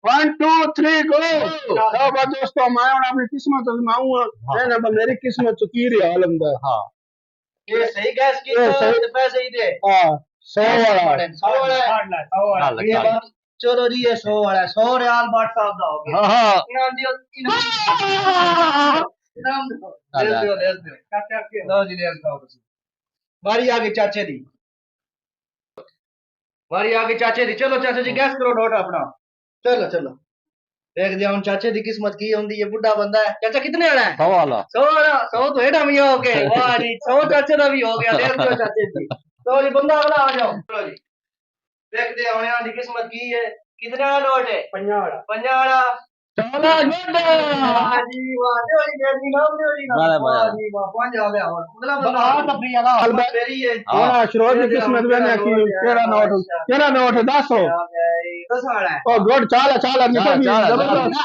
One two three go. दोस्तों मैं अपनी किस्मत मेरी किस्मत चुकी रही आलमदा। हाँ ये सही गैस की तो पैसे ही दे। हाँ 100 वाला 100 वाला चलो जी ये 100 वाला 100 रियाल बाट साहब दा हो गया। हाँ दे दो लो जी ले आओ। बारी आ गई चाचे दी, बारी आ गई चाचे दी। चलो चाचा जी गैस करो नोट अपना। चलो चलो देख दिया चाचे दी किस्मत की होंगी। ये बुढ़ा बंदा है। चाचा कितने वाला है? 100 वाला 100 तो हेडा भी हो गए। वाह जी 100 चाचे का भी हो गया। देख दो चाचे जी। तो जी बंदा वाला आ जाओ। चलो जी देखते हैं हमारी किस्मत की है। कितने वाला नोट है? 50 वाला। 50 वाला चला वाह जी वाह। दो जी दे दी नाम दो जी नाम। वाह जी वाह 5 आ गया। और अगला बंदा आ तफरी वाला मेरी है। थोड़ा शुरू की किस्मत में ने की केरा नोट 10 हो 10 वाला है। ओ गुड चाला चाला निकल गई जबरदस्त